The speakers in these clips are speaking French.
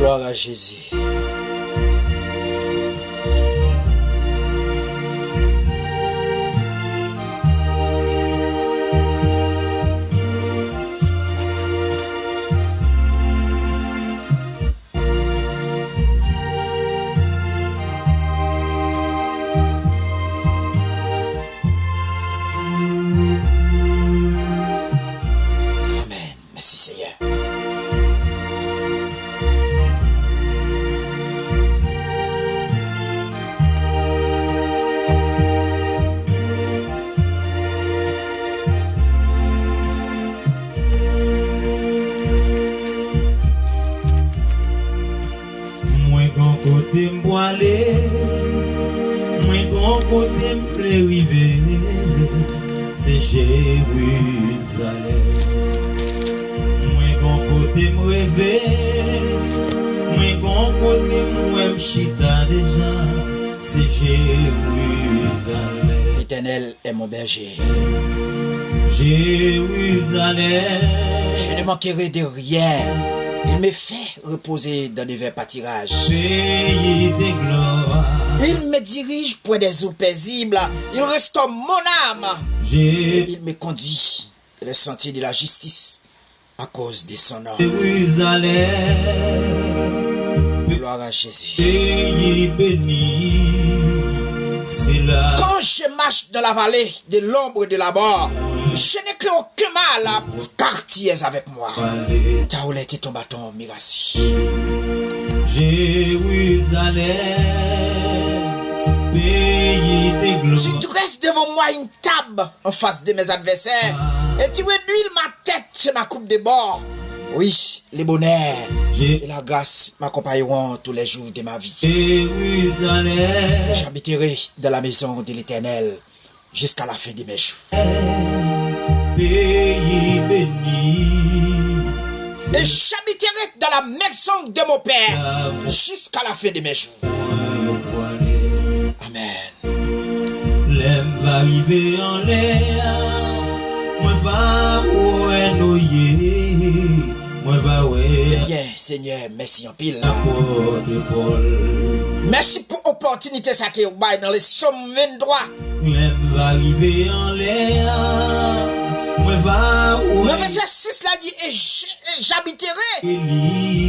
Gloire à Jésus. C'est Jérusalem. Moi gon côté me rêver, moi gon côté moi m'chita déjà. C'est Jérusalem. L'Éternel est mon berger. Jérusalem. Je ne manquerai de rien. Il me fait reposer dans des verts pâtirages. Pays des gloires. Il me dirige pour des eaux paisibles. Il restaure mon âme. Il me conduit dans les sentiers de la justice à cause de son nom. Jérusalem. Gloire à Jésus. Pays béni. C'est là. Quand je marche dans la vallée de l'ombre de la mort, je n'ai que aucun mal, car tu es avec moi. Ta houlette et ton bâton m'irracient. Jérusalem, pays des gloires. Tu dresses devant moi une table en face de mes adversaires, et tu réduis ma tête sur ma coupe de bord. Oui, les bonheurs et la grâce m'accompagneront tous les jours de ma vie. Jérusalem, j'habiterai dans la maison de l'Éternel jusqu'à la fin de mes jours. Pays béni. Et j'habiterai dans la maison de mon Père jusqu'à la fin de mes jours. Amen. L'aime va arriver en l'air, moi va noyer, moi va Eh bien, Seigneur, merci en pile. Merci pour l'opportunité ça qui est dans les Psaumes 23. L'aime va arriver en l'air, moi va le verset 6 là dit, et j'habiterai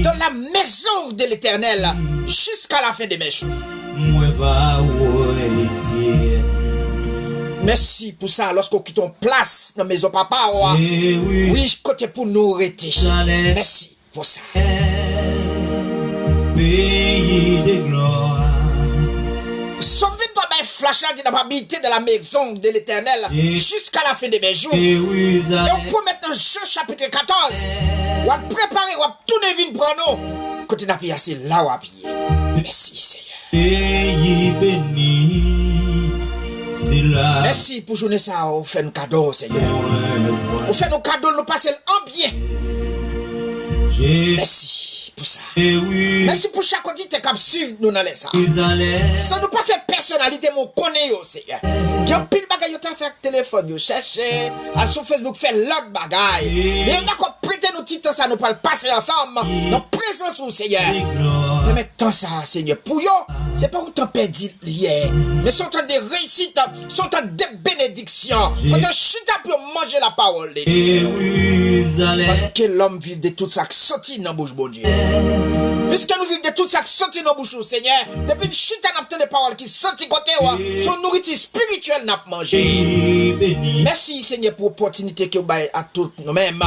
dans la maison de l'Éternel jusqu'à la fin de mes jours. Merci pour ça, lorsqu'on quitte en place dans la maison papa, oui, côté pour nous arrêter. Merci pour ça. Pays de gloire. Sauve-toi, ben flash là, tu n'as pas habité dans la maison de l'Éternel jusqu'à la fin de mes jours. Et on peut mettre dans Jean chapitre 14. On va préparer, on va tourner vite pour nous. Quand tu n'as pas assez là, on va payer. Merci Seigneur. Pays béni, c'est là. Merci pour journée ça, on fait un cadeau Seigneur. On fait nos cadeaux, nous passer en bien. Merci pour ça. Merci pour chaque auditeur qui suit nous dans les ça. Ça nous pas fait personnalité, mon connaît Seigneur. Qui ont pile bagaille, tu as fait téléphone, yo chercher, à sur Facebook faire l'autre bagaille. Mais on d'accord prêter nos titres, ça nous parle passer ensemble dans présence au Seigneur. Mais maintenant ça, Seigneur, pour yo, c'est pas autant perdu hier, mais sont en train de réussite, sont en train de bénédiction. Quand on chita pour manger la parole de Dieu. Parce que l'homme vit de tout ça qui sortit dans la bouche, bon Dieu. Puisque nous vivons de tout ça qui sortit dans la bouche, Seigneur, depuis une chita n'a pas de paroles qui sortit côté, son nourriture spirituelle n'a pas mangé. Merci, Seigneur, pour l'opportunité que vous avez à tous nous-mêmes,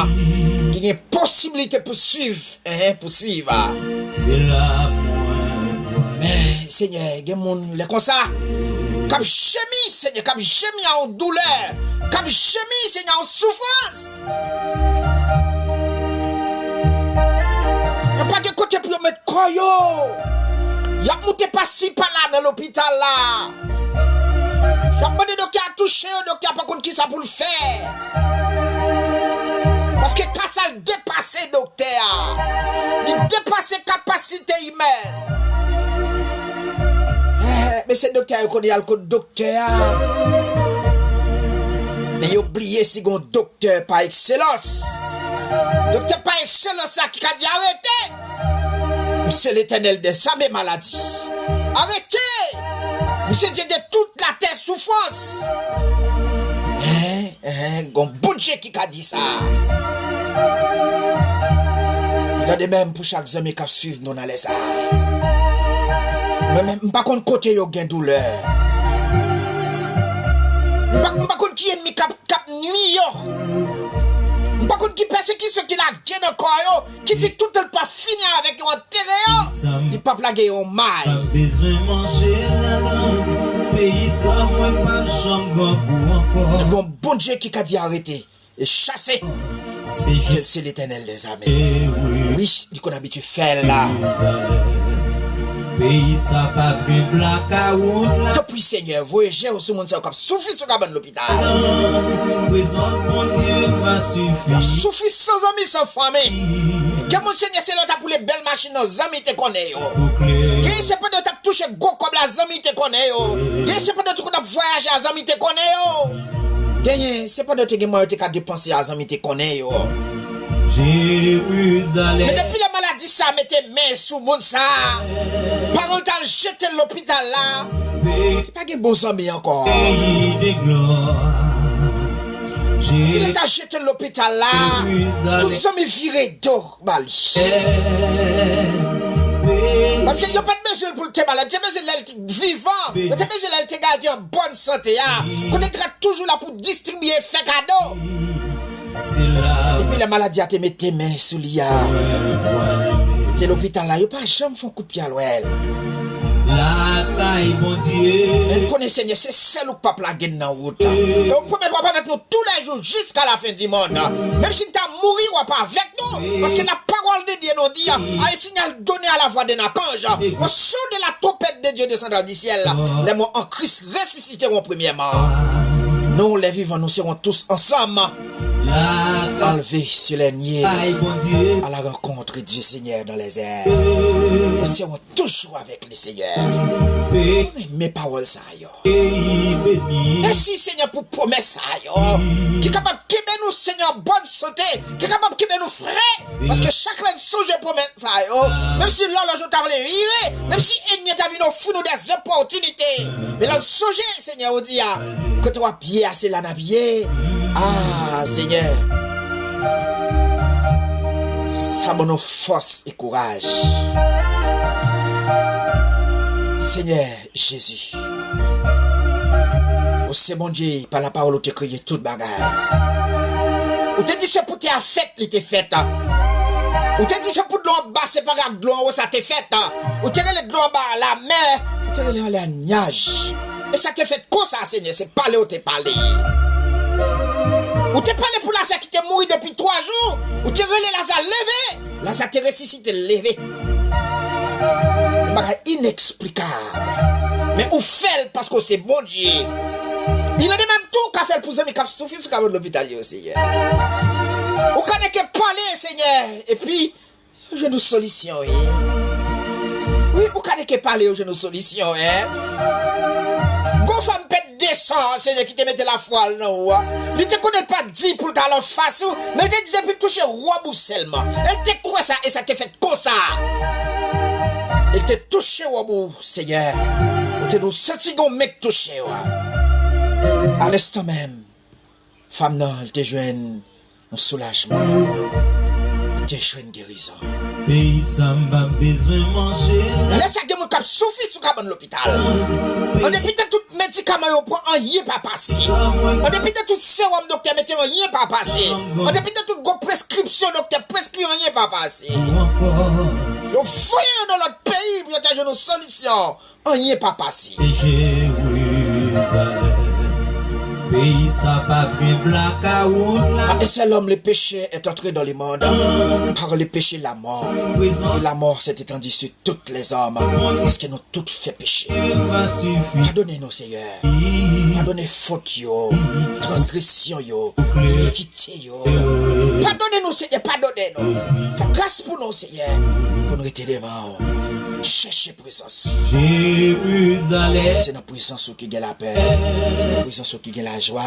qui y a une possibilité pour suivre, pour suivre. C'est là. Mais, Seigneur, il y a des gens comme ça, qui gémi, Seigneur, qui gémi en douleur, qui gémi, Seigneur, en souffrance. Il n'y a pas de côté pour mettre quoi, yo. Il y a monté pas si par là dans l'hôpital là. Il y a pas de docteur à toucher, docteur pas contre qui ça pour le faire. Parce que quand ça dépasse docteur, il dépasse capacité humaine. Mais c'est docteur qui connaît le docteur. Mais il oublié si un docteur par excellence. Docteur par excellence qui a dit arrêtez. C'est l'Éternel des âmes et maladies. Arrêtez. Monsieur Dieu de toute la terre souffrance. Bon Dieu qui a dit ça. Il y a des mêmes pour chaque ami qui suivent nous dans les arts. Mais par contre, côté yo gen douleur. Par contre, qui ennemi cap nuit yo. Par contre, qui persécute ceux qui la gen encore yo, qui dit tout le pas finir avec un terrain yo. Il pas plaguer au mal. Besoin manger là-dedans. Pays ça moi pas chambre encore. Bon Dieu qui a dit arrêter et chasser. C'est l'Éternel des armées. Oui, dit qu'on habitue faire là. Pays ça pas bien blackout là. Depuis Seigneur, voyagez au monde ça comme souffrir sur cabane l'hôpital. Présence bon Dieu va suffire. Souffrir sans amis sans famille. Que mon Seigneur c'est là pour les belles machines nos amis te connaît yo. Que c'est pas de t'a toucher go comme la amis te connaît yo. Que c'est pas de tu qu'on voyager à amis te connaît yo. Que c'est pas de te gagner te dépenser à amis te connaît yo. Jérusalem. Mais depuis la maladie ça mettez main sous monde ça. Parole t'a jeté l'hôpital là. Pas de bons amis encore. Pays de gloire. Il t'a jeté l'hôpital là. Tout ça me viré d'eau, Bali. Parce qu'il n'y a pas de besoin pour te malade. Tu as besoin d'être vivant. Tu as besoin d'être gardé en bonne santé. Tu es toujours là pour distribuer, faire cadeau. Et puis la maladie a te mis tes mains sous l'IA. Tu es l'hôpital là. Il n'y a pas jamais fait un coup de pied à l'ouel. La taille, bon Dieu. Mais connaissez Seigneur, c'est celle où pas plaguer dans la route. Et vous pouvez être avec nous tous les jours jusqu'à la fin du monde. Même si tu as mouru ou pas avec nous. Parce que la parole de Dieu nous dit, a un signal donné à la voix de Nakange. Au son de la trompette de Dieu descendant du ciel. Les morts en Christ ressusciteront premièrement. Nous, les vivants, nous serons tous ensemble. Enlevés sur les niais à la rencontre du Seigneur dans les airs. Nous serons toujours avec le Seigneur. Mes paroles ça yo. Merci Seigneur pour promesse ça yo. Qui est capable de quitter nous Seigneur en bonne santé. Qui est capable de quitter nous frais. Parce que chacun songe promesse ça yo. Même si l'horloge t'a voulu virer. Même si ennemi t'a vu nous fou nous des opportunités. Mais là songe Seigneur on dit que tu vas bien assez la naviguer. Ah Seigneur. Ça me donne force et courage. Seigneur Jésus. Oh c'est bon Dieu, par la parole où tu as créé toute bagarre. Ou te dit c'est pour te fête, il te fait. Ou te dit c'est pour de l'eau en bas, c'est pas grave de l'eau en haut, ça te fait. Ou te dit de l'eau en bas, la mer, ou te dit la nuage. Et ça te fait quoi ça Seigneur, c'est parler ou te parler. Ou te parlé pour Lazare qui t'est mort depuis 3 jours. Ou te relé Lazare levé. Lazare te ressuscité levé. C'est inexplicable. Mais ou fait parce que c'est bon Dieu. Il a de même tout qu'a fait pour ça mais qu'a souffert sur l'hôpital aussi. Ou connaît que parler Seigneur. Et puis je nous solution. Oui, ou connaît que parler je nous solution. Go femme pète descend, Seigneur qui te mette la foile non. Il te connaît pas dit pour ta l'autre face, mais il te disait pour toucher roi ou seulement. Elle te croit ça et ça te fait comme ça. Il te touché roi ou Seigneur. Il te nous senti gon mec touché wa. À l'instant même, femme non, elle te joine un soulagement. Elle te joine guérison. Pays ça m'a besoin manger. Laisse à mon cap souffrir sur cabane l'hôpital. On depuis tout médicament on prend un rien pas passer. On depuis tout sérum docteur mettez un rien pas passer. On depuis tout go prescription docteur prescrit un rien pas passer. Yo fouillez dans notre pays pour y avoir une solution. Un rien pas passer. Pays ça pas bien blackout là. Et c'est l'homme le péché est entré dans le monde. Par le péché la mort. Et la mort s'est étendue sur toutes les hommes. Parce que nous tous fait péché. Pardonnez-nous Seigneur. Pardonnez faute yo. Transgression yo. Iniquité yo. Pardonnez-nous Seigneur. Pardonnez-nous. Faites grâce pour nous Seigneur. Pour nous rester devant. Cherchez présence. Jérusalem. C'est notre présence qui gagne la paix. C'est notre présence qui gagne la joie.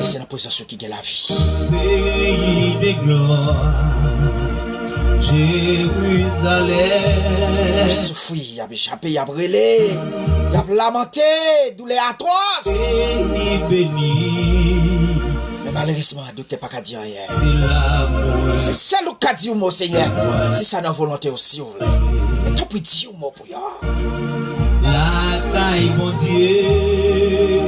Et c'est notre présence qui gagne la vie. Pays de gloire. Jérusalem. Souffrir, il a échappé, il a brûlé, il a lamenté, douleur atroce. Pays béni. Mais malheureusement, doute pas qu'à dire rien. C'est l'amour. C'est ça le qu'a dit mon Seigneur. C'est ça notre volonté aussi. Mais toi, puis dis mot pour y La caille, mon Dieu,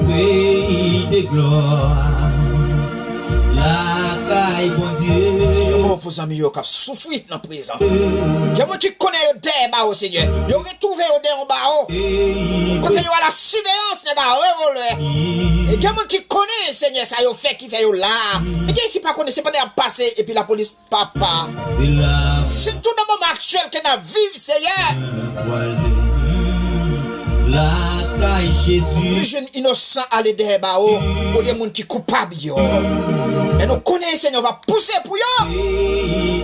pays de gloire. La caille, mon Dieu. C'est un mot pour les amis qui souffrent dans la prison. Quelqu'un qui connaît le débat au Seigneur. Ils ont retrouvé au débat en bas. Quand il y a la surveillance, les gars, et quelqu'un qui connaît le Seigneur, ça y a fait qui fait là. Mais quelqu'un qui ne connaît, c'est pas de passer et puis la police, papa. C'est tout dans le moment actuel qu'on a vécu, Seigneur. La caille Jésus. Plus jeune innocent à les débats, au lieu de gens qui coupable. Mais nous connaissons, Seigneur, va pousser pour eux.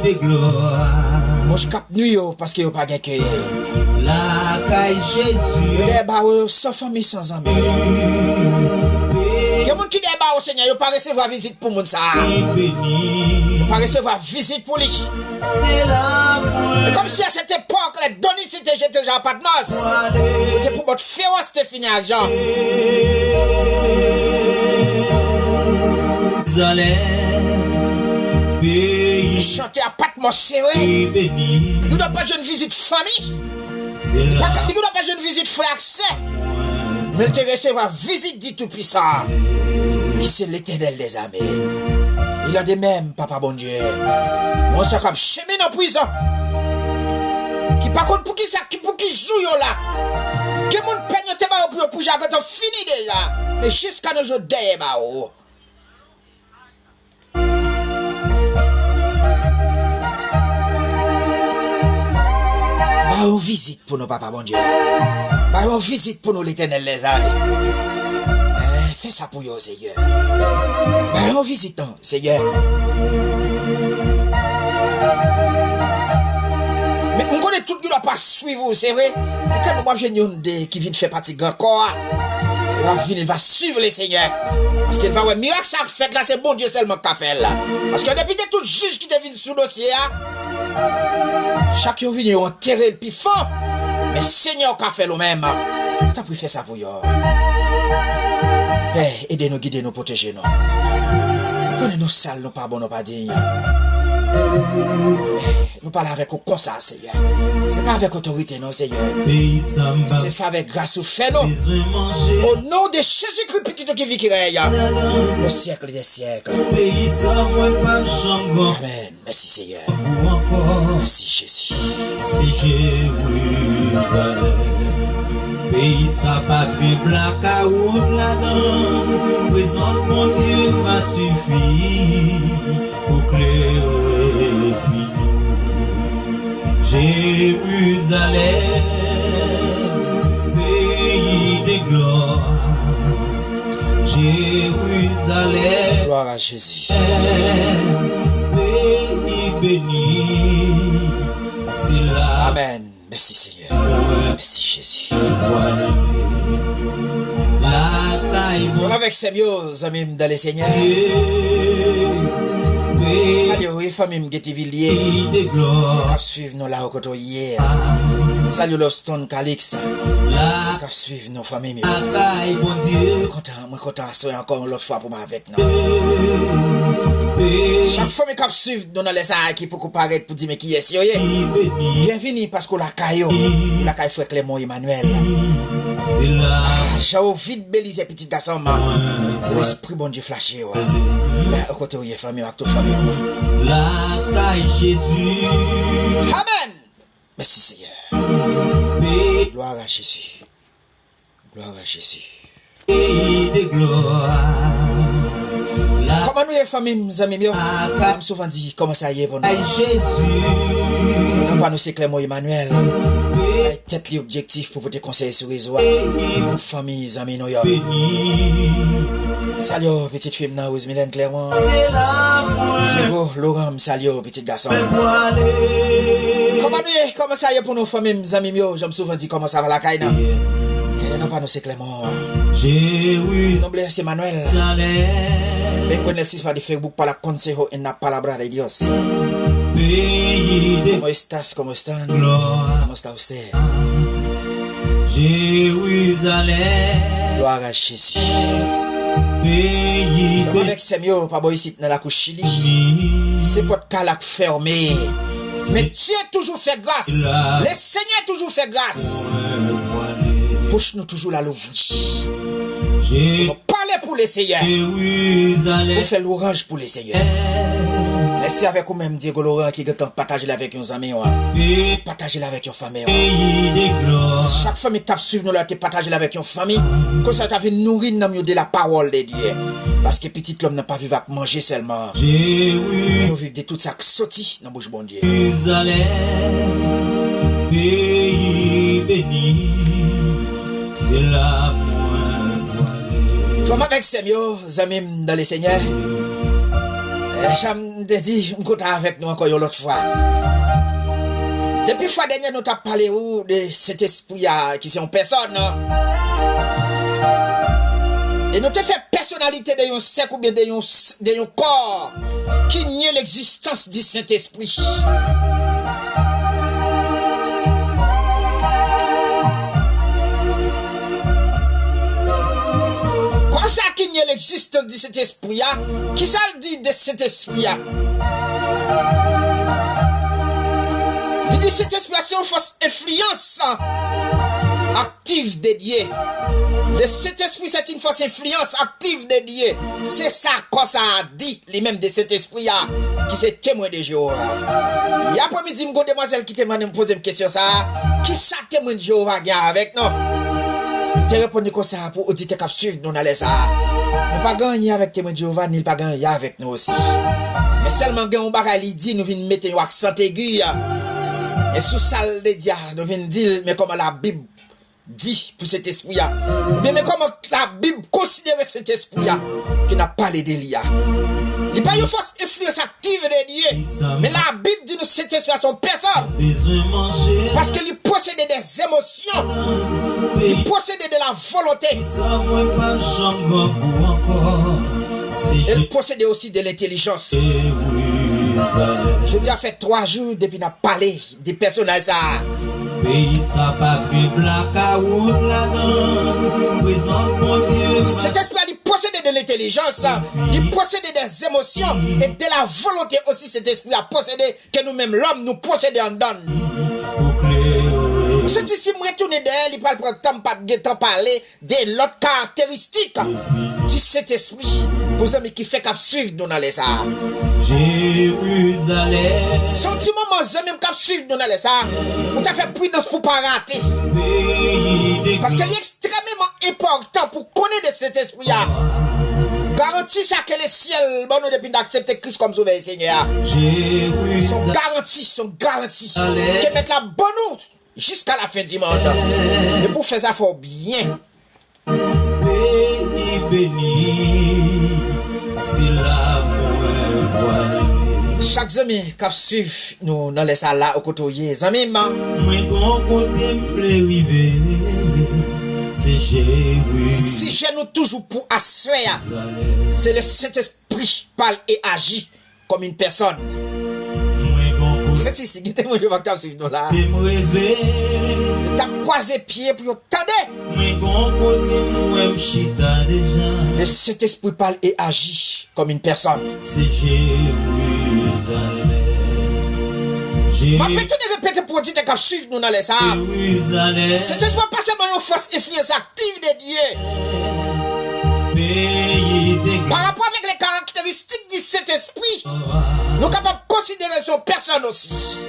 De gloire. Moi, je capte nous parce qu'il n'y a pas de cœur. La caille Jésus. Les débats, sans famille, sans amis. Il y a des gens qui débattent au Seigneur, ils ne pas recevoir visite pour moun ça. Ils ne pas recevoir visite pour lui. C'est l'amour. Et comme si à cette époque, les données c'était jeté déjà pas de noces. C'était pour votre féroce de finir avec Jean. Chanter à pas de mon serré. Il ne doit pas de visite famille. Il ne doit pas de visite frère accès. Mais il te recevra visite dit tout puissant. Qui c'est l'Éternel des armées. Il a de même, papa bon Dieu. On s'est comme chemin en prison. Qui par contre pour qui ça, pour qui joue là. Que mon peigne te ba pour j'arrête fini déjà. Mais jusqu'à nos jours derrière oh. Bah on visite pour nos papa bon Dieu. Bah on visite pour nous l'Éternel les armées. Fais ça pour yo, Seigneur. Ben, on visite, Seigneur. Mais on connaît tout qui ne doit pas suivre, c'est vrai. Et quand moi, j'ai une qui vient de faire partie de grand corps, il va suivre les seigneurs. Parce qu'il va voir, miracle ça fait là, c'est bon Dieu seulement qui a fait là. Parce que depuis tout le juge qui devine sous dossier, chacun vient enterrer le plus fort. Mais Seigneur qui a fait le même. Tu as pu faire ça pour yo. Père, aidez-nous, guidez-nous, protégez-nous. Connaissez nos salles, nous pas bon, nous pas dignes. Nous parlons avec vous comme ça, Seigneur. C'est pas avec autorité, non, Seigneur. C'est fait avec grâce ou fait, non. Au nom de Jésus-Christ, petit qui vit qui règne. Au siècle des siècles. Amen. Merci, Seigneur. Merci, Jésus. C'est Jérusalem. Pays ça pas de blackout là-dedans. Présence mon Dieu va suffire pour clairer fini. Jérusalem, pays de gloire. Jérusalem, gloire à Jésus. Pays béni, c'est là. Amen. Merci Seigneur. Merci Jésus. Avec ces mieux amis dans le Seigneur. Salut les familles qui Villiers. Qui suivent nous là au côté hier. Salut Lofstone Calix. Qui suivent nos familles. Moi content soyez encore l'autre fois pour moi avec nous. Chaque famille qui suivent nous dans les arts qui peut paraître pour dire mais qui est sérieux. Bienvenue parce que la caillou frère Clément Emmanuel. J'ai vite balisé petit garçon. L'esprit bon Dieu flashé. Là au côté où il y a famille avec toute famille. La caille Jésus. Amen. Merci Seigneur. Gloire à Jésus. Gloire à Jésus. De gloire. Comment nous les familles, amis, comme souvent dit, comment ça y est pour nous? Nous pas nous c'est Clément Emmanuel. Tête l'objectif pour te conseiller sur les réseaux. Pour famille, amis, nous. Salut, petite fille, Rose Mylène Clément. Diego, Laurent, salut, petit garçon. Comment ça y est pour nos familles, amis, j'aime souvent dire comment ça va la caille. Non pas nous c'est Clément. Nous c'est Emmanuel. Ben con el sisma de Facebook para consejo en la palabra de Dios. Comment estás? Comment están? Comment está usted? Jérusalem. Gloire à Jésus. Pays avec Semio, pas boy ici dans la couche Chili. C'est pour calac fermé. Mais Dieu toujours fait grâce. Le Seigneur toujours fait grâce. Pousse-nous toujours la l'ouvrir. Parlez pour le Seigneur. Pour faire l'orange pour le Seigneur. Et c'est avec vous-même, Diego Laurent, qui est partager avec nos amis, partager avec your famille. Chaque famille qui suit nous, là, partager avec your famille, que ça t'a fait nourrir de la parole de Dieu. Parce que petit l'homme n'a pas vu à manger seulement. Nous vivons de tout ça qui sortit dans la bouche bon Dieu. Pays béni, c'est la moi avec Semio, amis dans le Seigneur. J'aime te dire, je suis avec nous encore l'autre fois. Depuis la fois dernière, nous avons parlé de cet esprit qui est en personne. Et nous avons fait personnalité de un sec ou bien de un corps qui nie l'existence du Saint-Esprit. Comment ça qui nie l'existence de cet esprit? Qui ça le dit de cet esprit? Il dit cet esprit c'est une force influence active de Dieu. Le Saint-Esprit c'est une force influence active de Dieu. C'est ça qu'on ça a dit lui-même de cet esprit qui c'est témoin de Jéhovah. Il y a après-midi une demoiselle qui te demande me poser une question ça. Qui ça témoin de Jéhovah avec nous? Je réponds comme ça pour auditer qui suivre nous dans ça. Nous pas gagner avec témoin de Jéhovah, ni pas gagner avec nous aussi. Mais seulement gagne on bagay dit nous venons mettre un accent aigu. Et sous salle de dia nous venons dire mais comment la Bible dit pour cet esprit là. Mais comment la Bible considère cet esprit là qui n'a pas les délits. Il n'y a pas une force influence active de Dieu. Mais la Bible dit nous cet esprit à son personne. Parce qu'il possède des émotions. Il possède de la volonté. Il possède aussi de l'intelligence. Je dis, ça fait 3 jours depuis qu'on a parlé des personnages. Cet esprit, il possède de l'intelligence, il possède des émotions et de la volonté aussi. Cet esprit a possédé que nous-mêmes, l'homme, nous possédons en donne. C'est ici, je retourne derrière, il parle pour le temps, pas de temps parler de l'autre caractéristique du Saint-Esprit. Pour ceux qui fait qu'à suivre nous dans les arts. Jérusalem. Sentiment, moi, même qu'à suivre nous dans les arts. On t'a fait prudence pour ne pas rater. Parce qu'il est extrêmement important pour connaître cet esprit-là. Garantis ça que le ciel, bon, nous depuis d'accepter Christ comme sauveur et Seigneur. Sont garantis. Que mettre la bonne route jusqu'à la fin du monde. Et pour faire ça, il faut bien. Pays béni, c'est la chaque ami qui suit nous dans les salles là au côté des amis, si je nous toujours pour assurer, c'est le Saint-Esprit parle et agit comme une personne. C'est ici qui est mon jeu va suivre nous là. T'as croisé pied pour t'aider. Le Saint-Esprit parle et agit comme une personne. C'est Jérusalem. Ma petite répéter pour dire que suivre nous dans les arbres. C'est pas seulement une force influence active de Dieu. Par rapport avec les caractéristiques de cet esprit, nous sommes capables de considérer son personne aussi.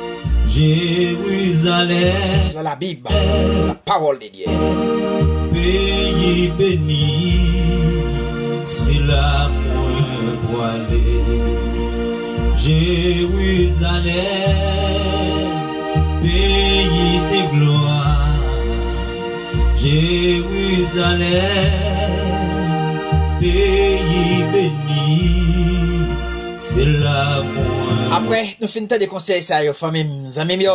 Jérusalem. C'est dans la Bible, la parole de Dieu. Pays béni, c'est la moins voilée. Jérusalem, pays de gloire. Jérusalem, pays béni, c'est la moins. Après, nous finissons de conseiller ça, famille, amis,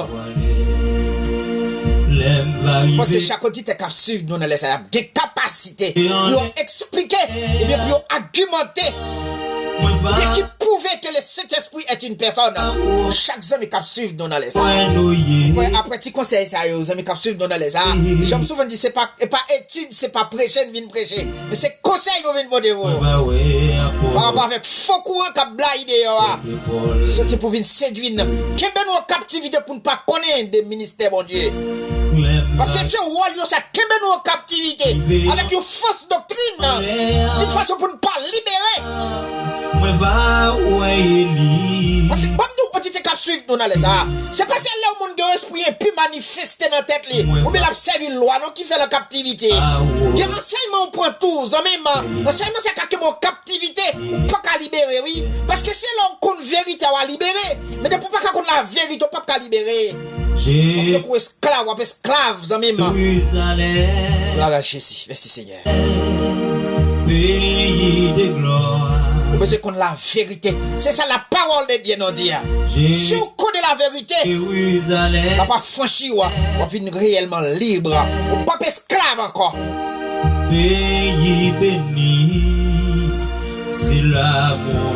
parce que chaque auditeur qui suit nous dans les salles, des capacités pour expliquer et bien pour argumenter et qui prouver que le Saint-Esprit est est une personne. Chaque zami qui suivre nous dans les ça. Après petit conseil ça yo, zami qui suivre nous dans les ça. J'aime souvent dire c'est pas étude, c'est pas prêcher, vinn prêcher, mais c'est conseil nous vinn demander vous. Par rapport avec faux courant qui blague yo. C'est pour venir séduire. Kembe nous en captivité pour ne pas connaître des ministères bon Dieu. Parce que ce rôle ça kembe nous en captivité avec une fausse doctrine. C'est une façon pour ne pas libérer. Parce que bon nous on dit que suivre nous dans les ça. C'est pas celle là où monde qui esprit et puis manifester dans tête li. Ou bien la servir loi non qui fait la captivité. Que enseignement on prend tout, en même enseignement c'est que mon captivité pas qu'à libérer oui. Parce que c'est là qu'on vérité à libérer. Mais de pour pas qu'on la vérité pas qu'à libérer. J'ai esclave, on esclave, en même voilà Jésus, merci Seigneur. Pays de gloire. Parce qu'on la vérité, c'est ça la parole de Dieu nous dit. Si on connaît la vérité, on va pas franchir, on va venir réellement libre, on va pas esclave encore. Pays béni, c'est l'amour.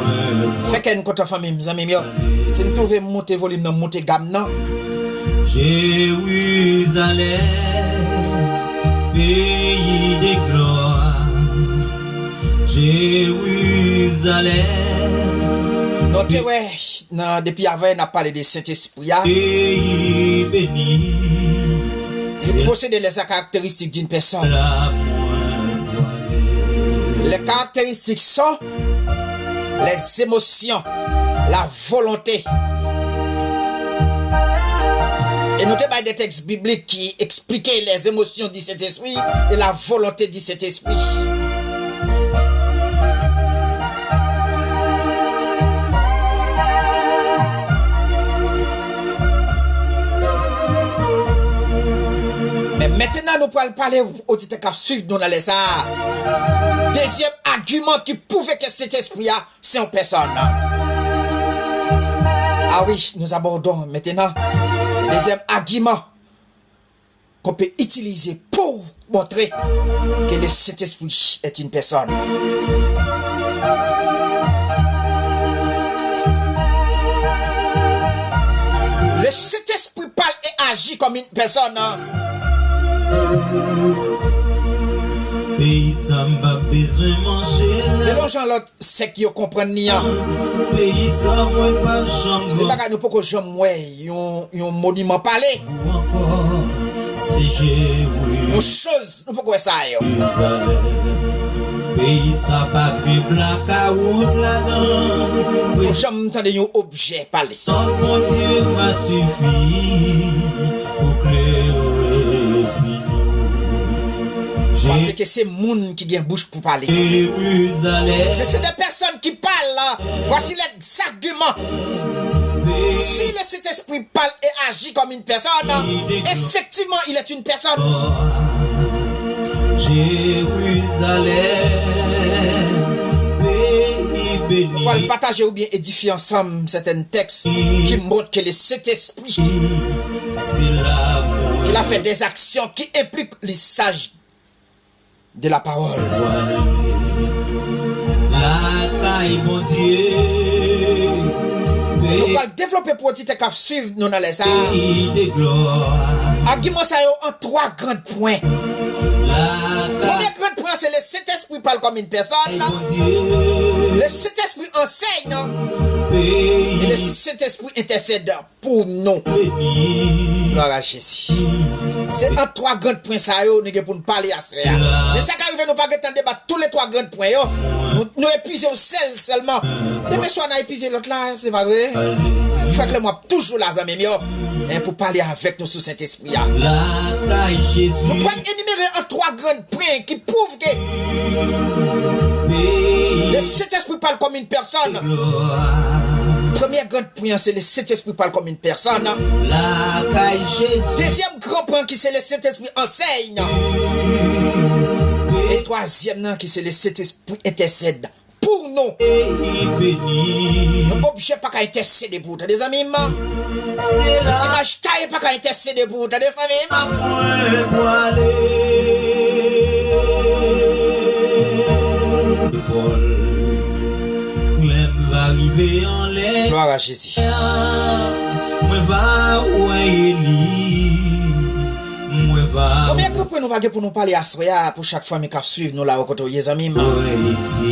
Fait qu'une côté famille, mes amis, si nous trouvons monter volume, monter gamme, non? Jérusalem, pays de gloire. Jérusalem. Notez, ouais, depuis avant, on a parlé de Saint-Esprit. Pays béni. Il possède les caractéristiques d'une personne. Les caractéristiques sont les émotions, la volonté. Et nous avons des textes bibliques qui expliquaient les émotions du Saint-Esprit et la volonté du Saint-Esprit. Mais maintenant, nous pouvons parler au titre qui suivre nous dans les arts. Deuxième argument qui prouvait que cet esprit c'est une personne. Ah oui, nous abordons maintenant le deuxième argument qu'on peut utiliser pour montrer que le Saint-Esprit est une personne. Le Saint-Esprit parle et agit comme une personne. Pays ça m'a besoin manger. Selon Jean-Lot, c'est qui comprend rien. Pays ça moi pas chambre. C'est pas nous pour que j'aime un monument parler. C'est Jérusalem. Une chose, nous pour ça yo. Pays ça pas de blackout là-dedans. Nous j'aime entendre un objet parler. Mon Dieu m'a suffi pour clairer. Parce que c'est monde qui a une bouche pour parler. C'est des personnes qui parlent. Voici les arguments. Si le Saint-Esprit parle et agit comme une personne, effectivement, il est une personne. Jérusalem, on va le partager ou bien édifier ensemble certains textes qui montrent que le Saint-Esprit il a fait des actions qui impliquent l'usage de la parole. La caille, mon Dieu. Nous allons développer pour dire que suivre nous dans les arts. Argument ça en trois grands points. Premier grand point, c'est le Saint-Esprit parle comme une personne. Le Saint-Esprit enseigne. Et le Saint-Esprit intercède pour nous. Gloire à Jésus. C'est en trois grands points ça pour nous parler à ça. Mais ça qui arrive, nous pas débattre tous les trois grands points. Nous épuisons seulement. Demain soir, on a épuisé l'autre là, c'est pas vrai? Il faut que moi toujours là, amis, pour parler avec nous sous Saint-Esprit. Nous pouvons énumérer en trois grands points qui prouvent que le Saint-Esprit parle comme une personne. Premier grand point, c'est le Saint-Esprit parle comme une personne. Deuxième grand point, qui c'est le Saint-Esprit enseigne. Et troisième, qui c'est le Saint-Esprit intercède pour nous. L'objet pas qu'à intercéder pour toi, des amis. L'image taille pas qu'à intercéder pour toi, des familles. arrivé en l'air. Gloire à Jésus. Moi va ouais moi va. Combien de temps nous va pour nous parler à Soya pour chaque fois mais cap suivre nous là au côté les amis.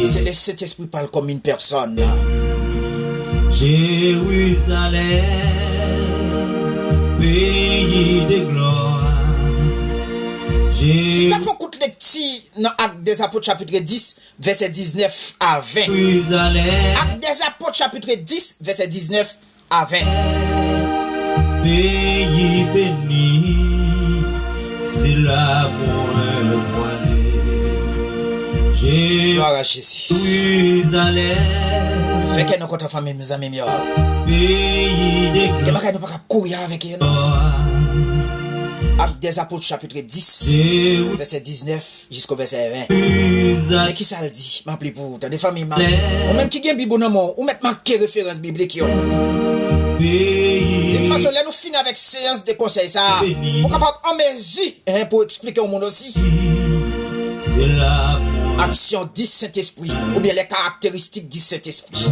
C'est le Saint-Esprit parle comme une personne. Jérusalem, pays de gloire. Si tu as fait écouter les petits dans Actes des Apôtres chapitre 10 verset 19 à 20. Actes des Apôtres chapitre 10 verset 19 à 20. Pays béni, c'est là moi aller. Gloire à Jésus. Jérusalem. Fait que nous comptons famille mes amis mieux. Pays de gloire. Et nous pas courir avec eux. Actes des Apôtres chapitre 10 verset 19 jusqu'au verset 20. Mais qui ça le dit? M'appelez pour des familles ou même qui gagne Bible non ou mettre marquer référence biblique yo. De toute façon là nous finissons avec séance de conseils ça. Pour capable en mesure pour expliquer au monde aussi. C'est là action 10 Saint-Esprit ou bien les caractéristiques du Saint-Esprit.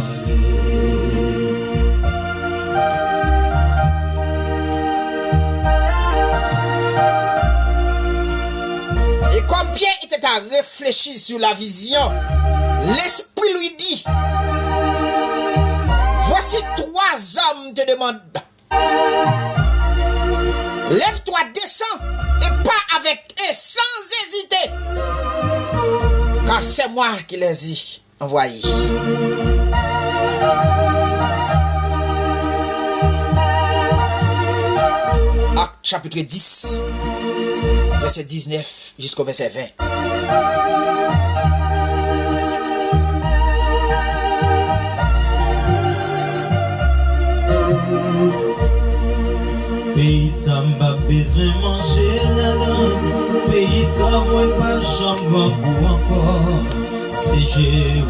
Et comme Pierre était à réfléchir sur la vision, l'Esprit lui dit: voici 3 hommes te demandent. Lève-toi, descends et pars avec eux sans hésiter. Car c'est moi qui les ai envoyés. Acte chapitre 10, verset 19 jusqu'au verset 20. Pays ça m'a besoin manger là-dedans. Pays ça moi pas chambre encore. C'est Jérusalem.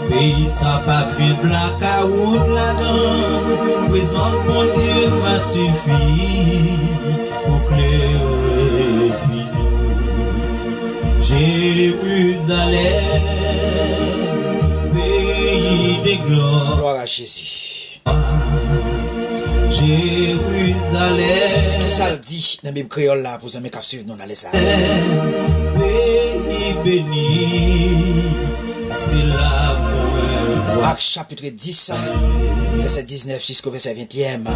Pays ça pas bien blackout là-dedans. Présence mon Dieu va suffire pour clairer nous. Jérusalem, pays de gloire. Gloire à Jésus. Jérusalem. Qui ça le dit dans la Bible créole là pour amis qui suivent nous dans les salles. Pays béni, c'est là pour Acte chapitre 10, verset 19 jusqu'au verset 20e.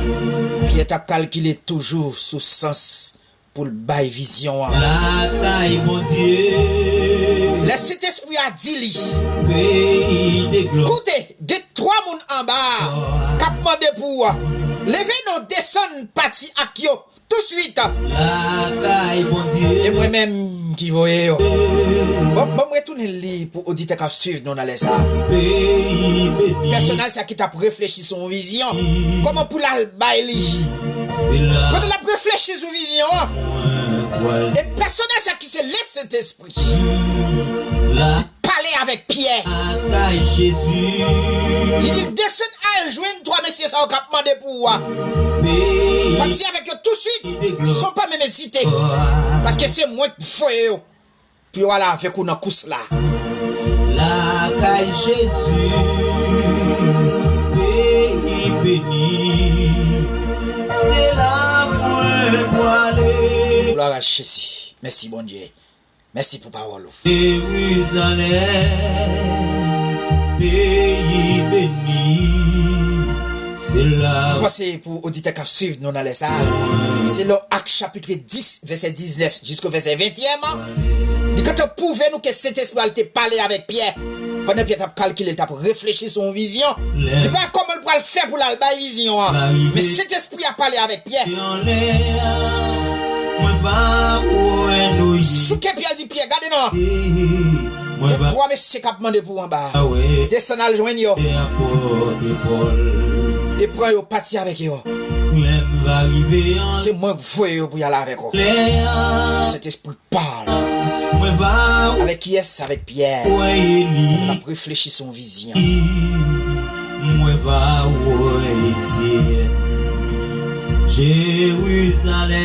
Pierre t'a calculé toujours sous sens pour le bail vision. la taille mon Dieu. Le Saint-Esprit a dit lui. Pays de gloire. Écoutez, de 3 moun en bas, cap mandé pour levez nous descendre parti ak yo tout de suite. La taille mon Dieu. Et moi-même qui voyais yo. Bon retourner li pour auditeur qui suivre nous dans les ça. Pays béni. Personnage ça qui t'a réfléchi son vision. Comment pour la bail li. C'est là. Quand la réfléchi son vision. Et personnage ça qui se laisse cet esprit. La Parler avec Pierre. taille Jésus. Il dit descend à joindre 3 messieurs ça au cap mandé pour Pays parti avec eux tout de suite. Sont pas même hésiter. Parce que c'est moi qui fouille. Puis voilà, avec une course là. la caille Jésus. Pays béni. C'est là pour aller. Gloire à Jésus. Merci bon Dieu. Merci pour parole. Jérusalem, pays béni, c'est là. Passez pour auditeur qui suivre nous dans les salles. C'est le Acte chapitre 10, verset 19 jusqu'au verset 20e. Et quand tu pouvais nous que cet esprit a parlé avec Pierre, pendant que Pierre t'a calculé, t'a réfléchi son vision, il pas comment il pourra le faire pour la vision. Mais cet esprit a parlé avec Pierre. Sous que Pierre dit Pierre, regardez non. Les 3 messieurs qui ont demandé pour en bas. Descendez à le joindre yo. Et prends yo parti avec yo. C'est moi qui voyez pour y aller avec vous. Cet esprit parle. Avec qui est-ce? Avec Pierre. On a réfléchi son vision. Jérusalem,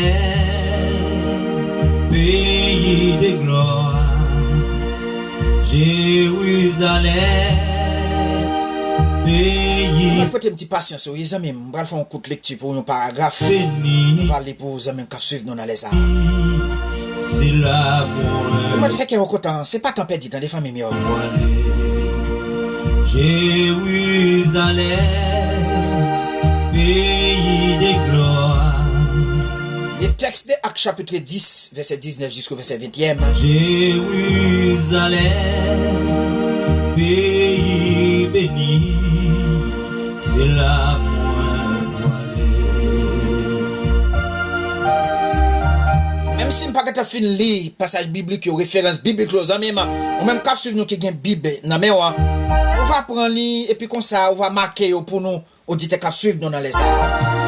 pays de gloire. Jérusalem, pays On va porter une petite patience, les amis. On va faire un coup de lecture pour un paragraphe. béni, On va aller pour les amis qui suivent nous dans les arts. c'est l'amour. On va faire qu'il y a un côté, c'est pas tant perdu dans les familles. Jérusalem, pays de gloire. Le texte de Actes chapitre 10, verset 19 jusqu'au verset 20e. Jérusalem, pays béni, c'est là Même si je ne pas fin lire passage biblique ou référence biblique aux amis, ou même cap sur nous qui gagne Bible, on va prendre li et puis comme ça on va marquer pour nous auditeurs cap suivre nous dans les arts.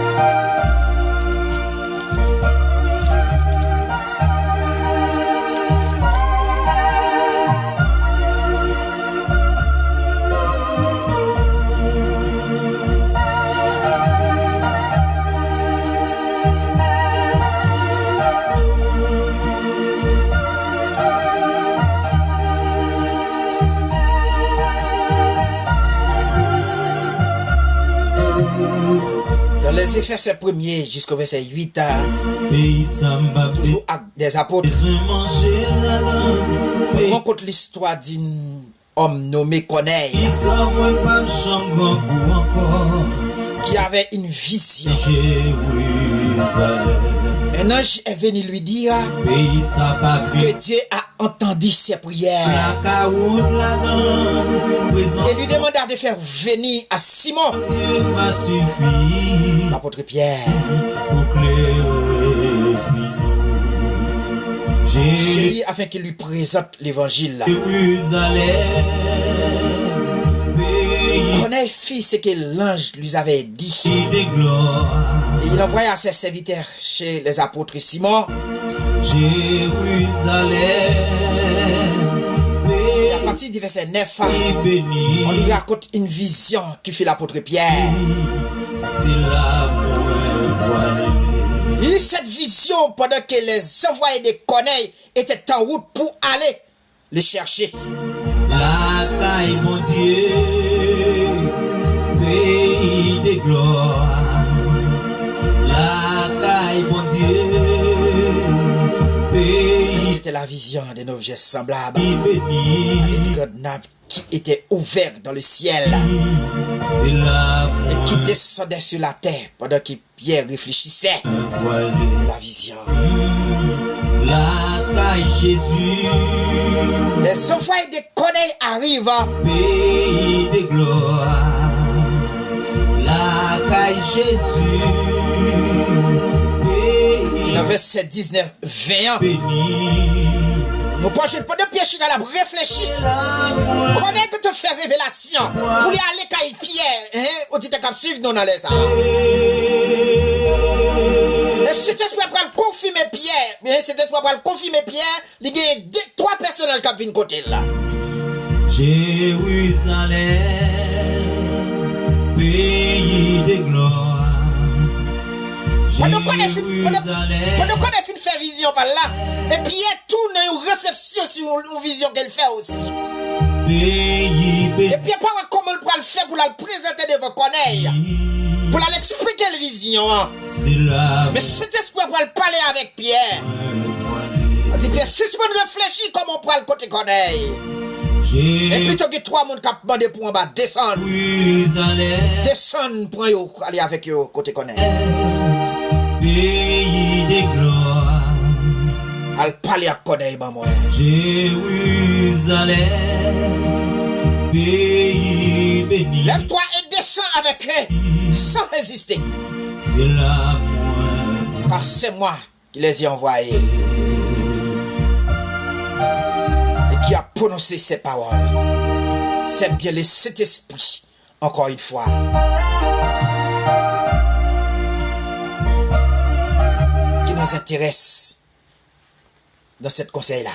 Dans les Éphésiens 1er jusqu'au verset 8, toujours Actes des apôtres, on rencontre l'histoire d'un homme nommé Corneille qui avait une vision. Un ange est venu lui dire que Dieu a entendu ses prières et lui demanda de faire venir à Simon, l'apôtre Pierre, chez lui afin qu'il lui présente l'évangile. Corneille fit ce que l'ange lui avait dit. Et il envoya ses serviteurs chez les apôtres Simon. Et à partir du verset 9, on lui raconte une vision qui fit l'apôtre Pierre. Il eut cette vision pendant que les envoyés de Corneille étaient en route pour aller les chercher. La caille, mon Dieu, pays de gloire. La caille, mon Dieu, pays. C'était la vision d'un objet semblable à une grande nappe qui était ouverte dans le ciel et qui descendait sur la terre pendant que Pierre réfléchissait à la vision. La caille Jésus, les envoyés de Corneille arrivent. pays de gloire. La caille Jésus, pays dans verset 19, 20. béni. Nous pensons pas de Pierre à la réfléchir. Corneille te fait révélation pour lui aller caille Pierre. On dit que suivre nous dans les arts. Et cet esprit va le confirmer Pierre. Cet esprit va le confirmer Pierre. Il y a trois personnages qui viennent côté là. Jérusalem, pays de gloire. Pendant qu'on a fait une vision par là, et Pierre tourne une réflexion sur une vision qu'elle fait aussi. Et puis pas comment elle pourra le faire pour la présenter devant Corneille. Pour l'expliquer la vision. Mais cet esprit va le parler avec Pierre. On dit Pierre, si on réfléchit comment on pourra le côté Corneille. Et plutôt que trois monde qui a demandé pour en bas, descendre. Descendre pour aller avec eux côté Corneille. Pays de gloire. Elle parler à Corneille, bah moi. Jérusalem, pays béni. Lève-toi et descends avec eux, sans résister. C'est là moi. Car c'est moi qui les ai envoyés. Et qui a prononcé ces paroles. C'est bien le Saint-Esprit, encore une fois. Qui nous intéresse dans cette conseil-là.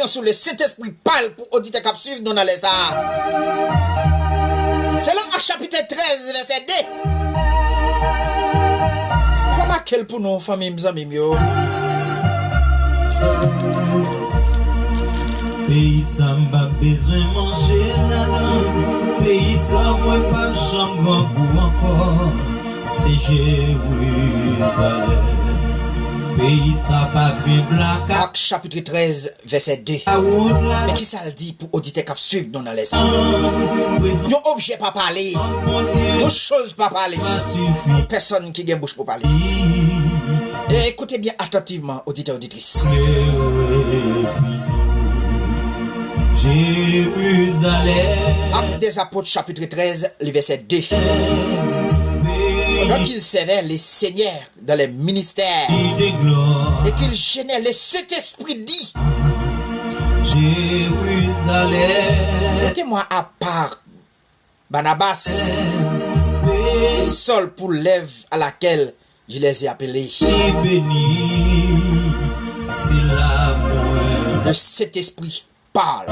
question sur le Saint-Esprit parle pour auditeur qui suivre nous dans les arts. Selon Actes chapitre 13, verset 2. Remarquez pour nous, famille, mes amis, yo. Pays ça m'a besoin manger là-dedans. Pays ça moi pas chambre encore. C'est Jérusalem. Pays ça pas bien black. Actes chapitre 13 verset 2. Mais qui ça le dit pour auditer cap suivre dans les arts? Yon objet pas parler. Yon chose pas parler. Personne qui gagne bouche pour parler. Et écoutez bien attentivement auditeurs auditrices. Jérusalem. Actes des apôtres chapitre 13 le verset 2. Pendant qu'ils servaient les seigneurs dans les ministères et qu'ils gênaient, le Saint-Esprit dit Jérusalem. mettez-moi à part Barnabas et Saul pour l'œuvre à laquelle je les ai appelés. Le Saint-Esprit parle.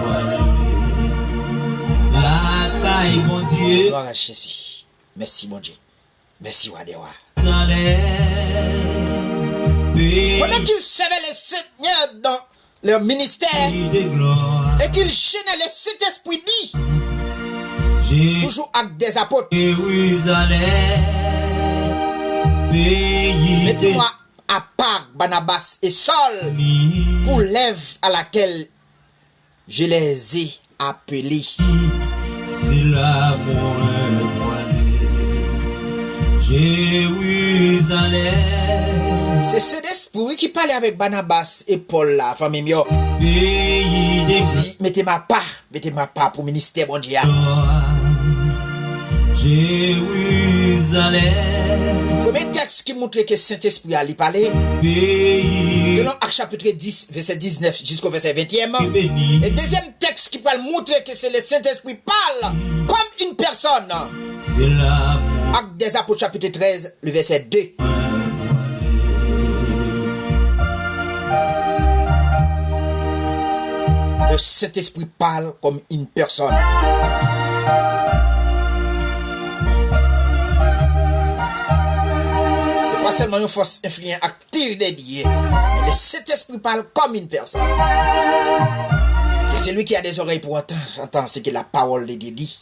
Gloire à Jésus. Merci mon Dieu. Merci Wadewa. Pendant qu'ils servaient les seigneurs dans leur ministère et qu'ils gênaient, le Saint-Esprit dit toujours Actes des apôtres. Mettez-moi à part Barnabas et Saul pour l'œuvre à laquelle je les ai appelés. C'est la Jérusalem. C'est cet esprit qui parlait avec Barnabas et Paul là, famille mio. Dit, mettez-moi pas pour ministère bon Dieu. Jérusalem. Premier texte qui montre que Saint-Esprit a lui parlé, selon Actes chapitre 10, verset 19 jusqu'au verset 20e. Et deuxième texte qui va montrer que c'est le Saint-Esprit parle comme une personne. Actes des apôtres chapitre 13, le verset 2. Le Saint-Esprit parle comme une personne. C'est pas seulement une force influente active de Dieu, mais le Saint-Esprit parle comme une personne. Et c'est lui qui a des oreilles pour entendre ce que la parole de Dieu dit.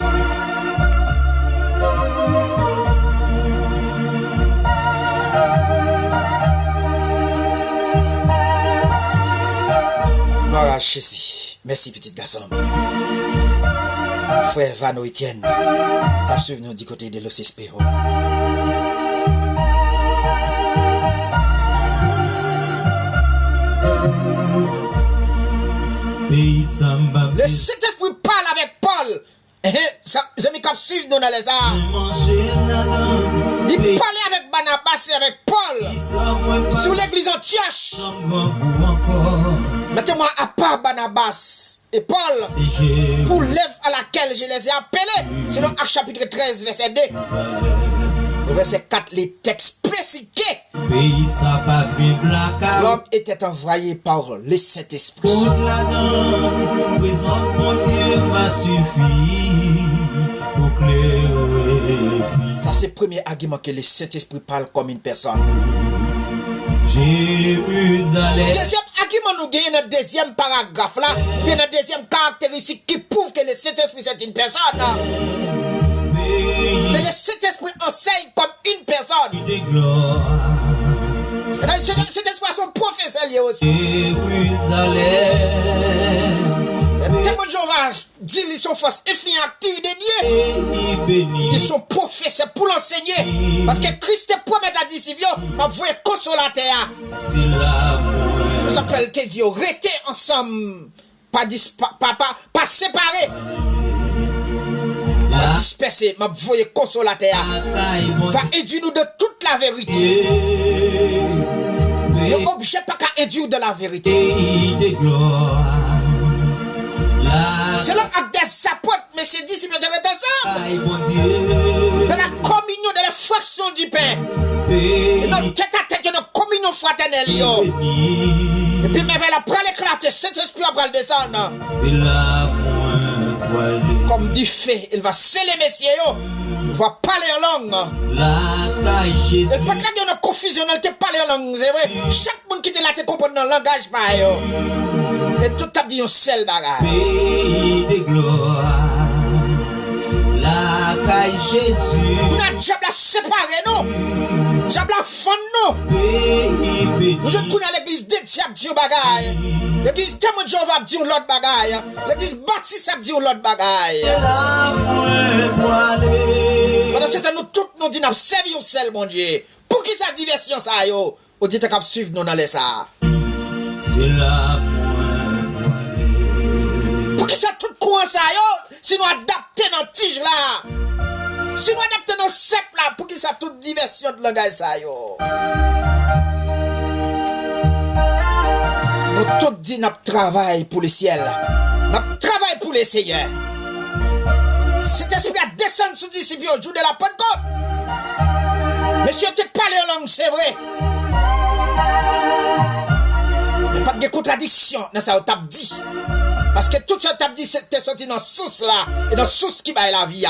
Gloire à Jésus. Merci petit garçon. Frère Vano Etienne, qui suivre nous du côté de Los Espéros. Le Saint-Esprit parle avec Paul. Je me captive dans les arts. Il parlait avec Barnabas et avec Paul sur l'église Antioche. Mettez-moi à part Barnabas et Paul pour l'œuvre à laquelle je les ai appelés. Selon Actes chapitre 13, verset 2. Au verset 4, les textes précités. L'homme était envoyé par le Saint-Esprit. Ça, c'est le premier argument que le Saint-Esprit parle comme une personne. Jérusalem. Deuxième argument, nous gagnons dans le deuxième paragraphe là. Il y a une deuxième caractéristique qui prouve que le Saint-Esprit c'est une personne. C'est le Saint-Esprit enseigne comme une personne. Le Saint-Esprit a son professeur lié aussi. Jérusalem. Tellement de gens vont dire qu'ils sont force influente active de Dieu. Ils sont professeurs pour l'enseigner. Parce que Christ promet à disciples d'envoyer consolateur. Ça fait te dire, restez ensemble, pas séparés. Pas dispersés, mais voyez consolateur. Va éduire nous de toute la vérité. Le objet pas qu'à éduire de la vérité. Selon Actes des apôtres, mais ces disciples devaient ensemble dans la communion, dans la fraction du pain. Et notre tête à tête, dans la communion fraternelle. Et puis mais la prend l'éclater, cet esprit après le descendre. C'est la point voilée. Comme du fait, il va sceller messieurs, il va parler en langue. La caille Jésus. Il pas qu'il y a une confusion, il te parle en langue, c'est vrai. Chaque monde qui était là te comprend dans le langage pas yo. Et tout a dit un seul bagage. Pays de gloire. La caille Jésus. Nous avons diable à séparer nous. Diable à fond nous. Pays béni. Nous sommes à l'église de diable dit bagage. L'église témoin de Jéhovah dit l'autre bagage. L'église baptiste dit l'autre bagage. La point voilée. Pendant ce temps nous tous nous disons servi au seul mon Dieu. Pour qui ça diversion ça yo? On dit qu'à suivre nous dans les ça. C'est la point voilée. Pour qui ça tout coin ça yo? Si nous adapter dans tige là. Si nous adapter dans cep là, pour qui ça toute diversion de langage ça yo? Nous tous dit nous travail pour le ciel. Nous travail pour les seigneurs. Cet esprit a descendu sous disciples au jour de la Pentecôte. Monsieur te parle en langue, c'est vrai. Mais pas de contradiction dans ça t'a dit. Parce que tout ça t'a dit c'était sorti dans source là et dans source qui baille la vie.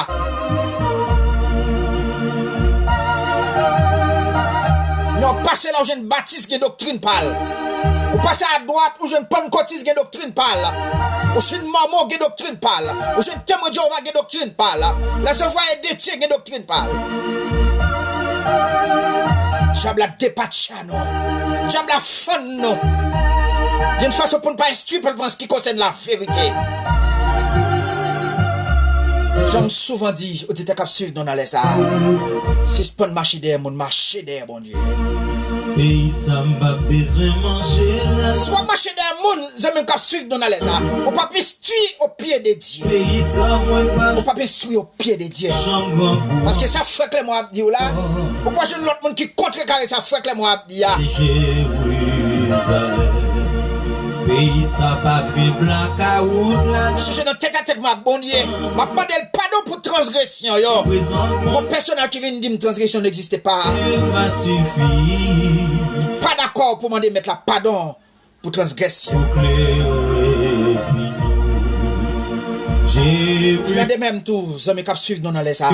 Nous passons là où j'ai une baptiste qui doctrine parle. Ou passez à droite où j'ai une pentecôtiste qui doctrine parle. Ou j'ai une maman qui doctrine parle. Ou j'ai une témoin de Jéhovah qui doctrine parle. La sauvage est détier qui doctrine parle. Diable a dépassé nous. Diable a fond nous. D'une façon pour ne pas instruire pour ce qui concerne la vérité. J'aime souvent dit, au détail suivre dans les ça. Si ce pas de marcher derrière mon marché derrière mon Dieu. Pays ça m'a besoin manger là. Soit marcher derrière mon, j'aime cap suivre dans les ça. On pas instruire au pied de Dieu. Pays ça moi pas. On pas instruire au pied de Dieu. Parce que ça fait que moi dit là. Ou pas jeune l'autre monde qui contrecarrer ça fait que moi dit là. Pays ça pas bien blackout là. Si je dans tête à tête ma bon Dieu, m'a demandé le pardon pour transgression yo. Mon personnage qui vient dire transgression n'existe pas. Pas suffit. Pas d'accord pour demander mettre la pardon pour transgression. Il a de même tout, j'aime cap suivre dans les ça.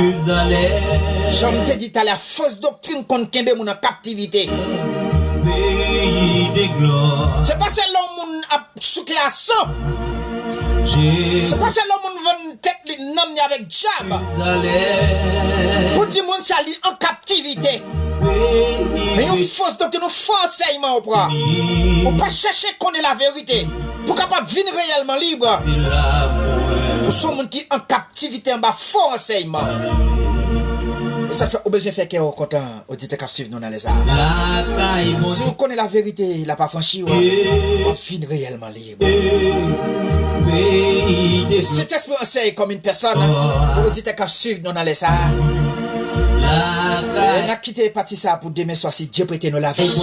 J'aime te dit à la fausse doctrine qu'on kembe mon en captivité. C'est pas celle-là où on a souqué à sang. C'est pas celle-là où on vend tête li nom avec diable. Pour dire mon sali en captivité. Mais une fausse doctrine, un faux enseignement au prend. On pas chercher qu'on est la vérité. Pour capable vivre réellement libre. Nous sommes qui en captivité en bas faux enseignement. Et ça fait besoin de faire qu'on est content. On dit que suivre nous dans les arts. Si on connaît la vérité, il n'a pas franchi. On finit réellement libre. Et cet esprit enseigne comme une personne. Pour dire que suivre nous dans les arts. On a quitté parti ça pour demain soir si Dieu prête nous la vie.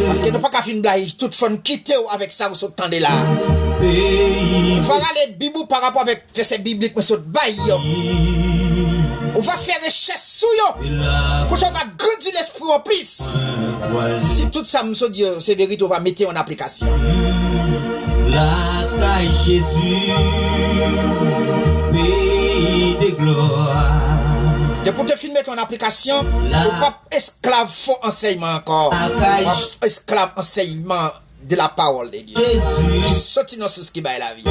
Parce que nous pas qu'à faire une blague. Toute fun quitter avec ça, vous attendez là. Il faut aller bibou par rapport avec verset biblique, mais saute bail. On va faire recherche sous yo. Pour ça, on va grandir l'esprit en plus. Si tout ça, monsieur Dieu, c'est vérité, on va mettre en application. La caille Jésus, pays de gloire. Et pour te filmer ton application, on pas esclave faux enseignement encore. Esclave enseignement de la parole de Dieu. Qui sortit dans ce qui baille la vie.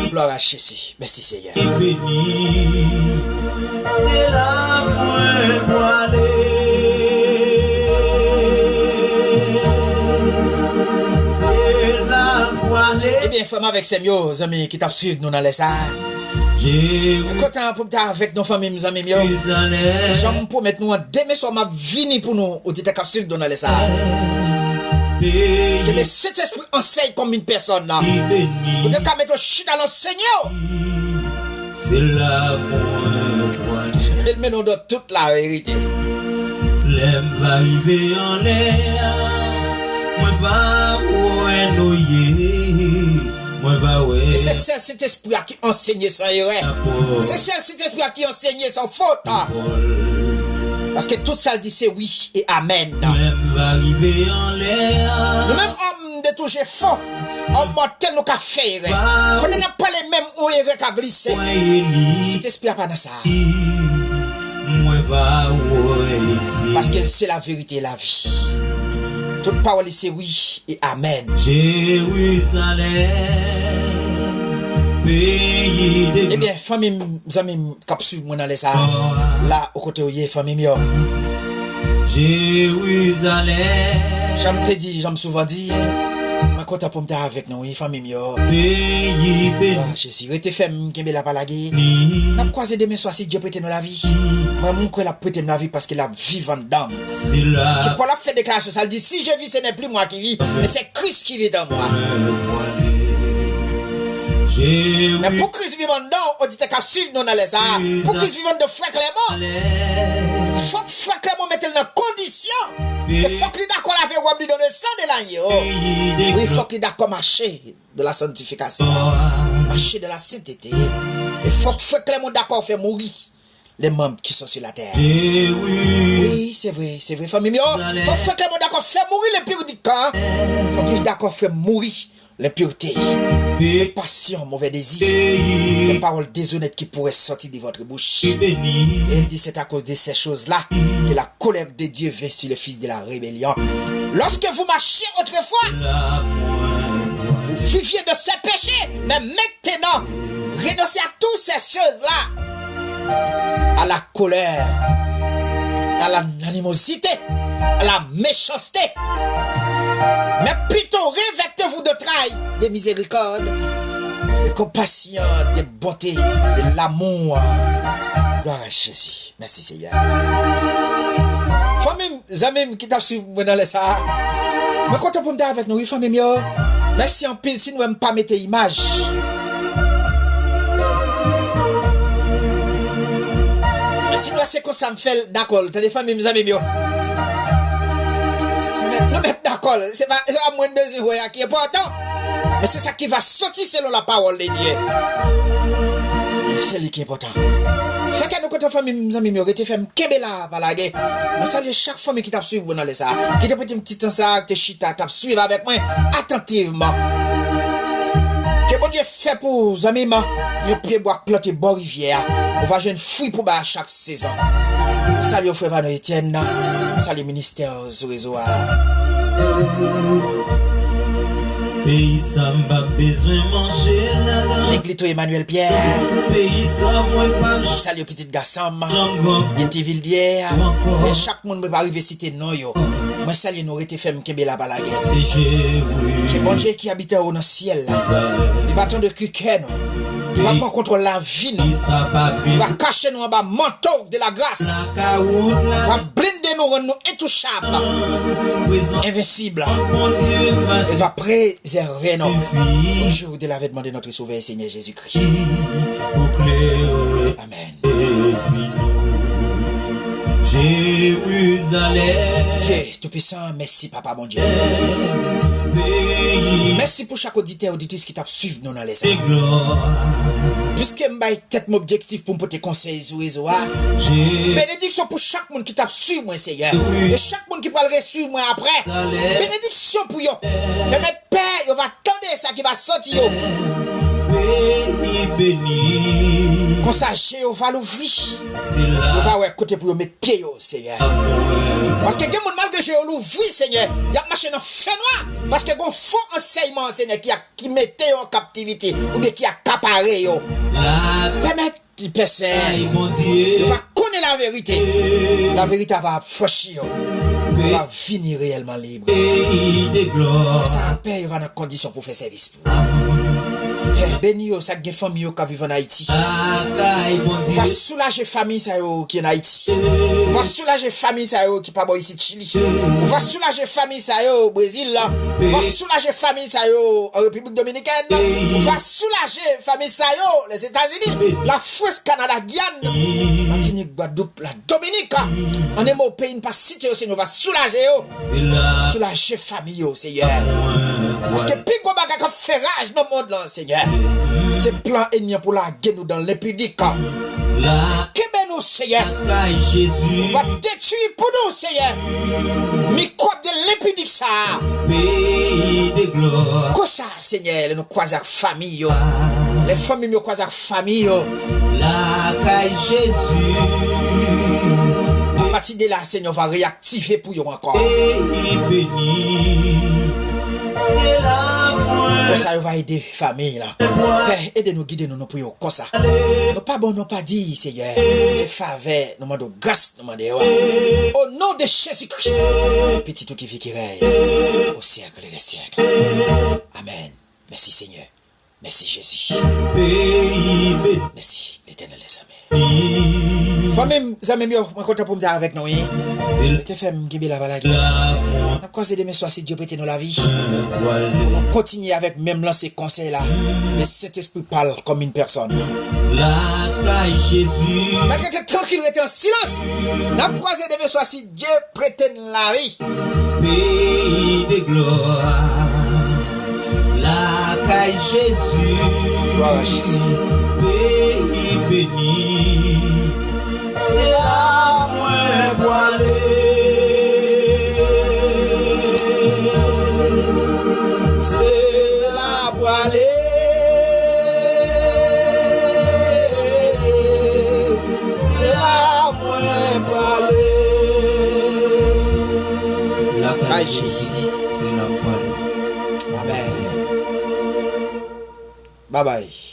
Gloire à Jésus. Merci Seigneur. C'est la point voilée. C'est la voilée. Eh bien, femme avec ses amis qui t'ont suivi nous dans les salles. Content pour être avec nos familles, mes amis. J'aime pour mettre nous en demain soir ma vie pour nous au dit à suivre dans les salles. Que cet esprit enseigne comme une personne là. Pour te mettre au chute à l'enseignant. C'est la bonne. Il met nous dans toute la vérité. L'aime va arriver en l'air. Moi va où est noyer. Moi va ouais. Et c'est cet esprit qui enseigne sans erreur. C'est cet esprit qui enseigne sans faute. Parce que tout ça dit c'est oui et amen. arrivé en l'air. Nous même hommes de toucher fond, homme mortel nous qu'a fait. On n'a pas les mêmes où il a glissé. Si t'espères pas dans ça. Parce que c'est la vérité et la vie. Toute parole c'est oui et amen. Jérusalem, pays de... Eh bien, famille, amis, cap suivre moi dans les ça. Là, au côté où il est, famille, yo. Jérusalem, J'aime te dire, j'aime souvent dit, ma content pour me dire avec nous, famille, yo. pays béni. Je suis rete femme qui me la palagé. N'a croisé demain soir si Dieu prête nous la vie. Moi, mon cœur la prête nous la vie parce qu'il a vivant dedans. C'est Parce que là. Paul a fait déclaration, ça dit, si je vis, ce n'est plus moi qui vis, mais c'est Christ qui vit dans moi. Mais pour Christ vivant dedans, on dit qu'à suivre nous dans les arts. Pour Christ vivant de frère Clément, faut que frère Clément mette dans condition. Il faut qu'il d'accord avec vous lui donner le sang de l'agneau. Oui, il faut qu'il d'accord marcher de la sanctification, marcher de la sainteté. Il faut que frère Clément d'accord faire mourir les membres qui sont sur la terre. Oui, c'est vrai, famille. Il faut que frère Clément d'accord faire mourir les purificants. Il faut qu'il d'accord faire mourir l'impureté, les passions, mauvais désirs, les paroles déshonnêtes qui pourraient sortir de votre bouche. Et il dit c'est à cause de ces choses-là que la colère de Dieu vient sur le fils de la rébellion. Lorsque vous marchiez autrefois, vous viviez de ces péchés, mais maintenant, renoncez à toutes ces choses-là, à la colère, à l'animosité, à la méchanceté. Mais plutôt revêtez-vous de trailles, de miséricorde, de compassion, de bonté, de l'amour. Gloire à Jésus. Merci Seigneur. Famille, amis qui t'a suivi dans les ça. Mais quand on peut avec nous, famille, merci en pile si nous n'aimons pas mettre image. Mais si nous c'est comme ça me fait d'accord, t'as des familles, mes amis, nous mettons d'accord, c'est pas moins de besoin qui est important, mais c'est ça qui va sortir selon la parole de Dieu. C'est lui qui est important. Fait que nous, quand on famille, mes amis, nous avons fait un kébela par la guerre. Nous saluons chaque famille qui t'a suivi dans les ça, qui t'a pris un petit temps ça, qui t'a chita, t'a suivi avec moi attentivement. Que bon Dieu fait pour nos amis, nous pieds bois planter bord rivière. On va jouer une fruit pour bas chaque saison. Salut au frère Vano Etienne, salut ministère au réseau. Pays ça m'a besoin manger là-dedans. L'églito Emmanuel Pierre. Pays ça moi pas. Salut au petit garçon. Bien tes villes d'hier. Et chaque monde peut arriver citer non yo. Moi salut nous rete femme kebe la balage. C'est Jérusalem. Que bon Dieu qui habite au ciel là. Il va tendre cuquer nous. Il va prendre contre la vie nous. Il va cacher nous en bas manteau de la grâce. Il va blinder nous, rendre nous intouchables, invincibles. Il va préserver nous. Au jour de l'avènement de notre Sauveur Seigneur Jésus-Christ. Amen. Jérusalem. Dieu Tout-Puissant, merci Papa mon Dieu. Merci pour chaque auditeur auditrice qui t'a suivi dans les airs. Puisque m'baille tête mon objectif pour me porter conseil sur réseau. Bénédiction pour chaque monde qui t'a suivi moi Seigneur. Et chaque monde qui va le suivre moi après. Bénédiction pour yo. Permettre Père, yo va attendre ça qui va sortir yo. Quand ça Jéhovah l'ouvrir. On va ouais côté pour mettre pied yo Seigneur. Parce que quelqu'un malgré Jéhovah l'ouvrir Seigneur, il a marché dans fait noir parce que gon faux enseignement Seigneur qui mettait en captivité ou bien qui a accaparé yo. Permettre qu'il percève. Il va connaître la vérité. La vérité va franchir. Il va finir réellement libre. Ça Père, il va dans condition pour faire service pour. Père, béni yo, ça gen famille yo qui vivent en Haïti. Va soulager famille ça yo qui en Haïti. Va soulager famille ça yo qui pas bon ici Chili. Va soulager famille ça yo au Brésil là. Va soulager famille ça yo en République Dominicaine. Va soulager famille ça yo les États-Unis, la France, Canada, Guyane, Martinique, Guadeloupe, la Dominique. On est au pays pas cité yo, Seigneur va soulager yo. Soulager famille yo, Seigneur. Parce que plus gros bagage qui fait rage dans le monde là, Seigneur. C'est plan ennemi pour la guerre nous dans l'impudique. Kebe nous, Seigneur. Jésus. Va détruire pour nous, Seigneur. Microbe de l'impudique, ça. Pays de gloire. Comme ça, Seigneur, nous croisons famille, yo. Les familles nous croisent famille, yo. La caille Jésus. À partir de là, Seigneur, va réactiver pour vous encore. Pays béni. C'est la pointe. Comme ça, va aider famille là. Père, aidez-nous, guidez-nous pour vous comme ça. Nous pas bon, nous pas dit, Seigneur. C'est faveur, nous demandons grâce, nous demandons. Au nom de Jésus-Christ, petit tout qui vit qui règne au siècle des siècles. Amen. Merci, Seigneur. Merci, Jésus. Merci, l'Éternel des amis. Moi-même, amis, je suis content pour me dire avec nous. Je te fais me la balade. On a causé demain soir si Dieu prête nous la vie. On continue avec même lancer conseil là. Le Saint-Esprit parle comme une personne. La caille Jésus. Malgré que tranquille, restez en silence. On a causé demain soir si Dieu prête la vie. Pays de gloire. La caille Jésus. Gloire à Jésus. Pays béni. C'est la moins voilée. C'est la voilée. C'est la moins voilée. La caille Jésus. C'est la voilée. Amen. Bye bye.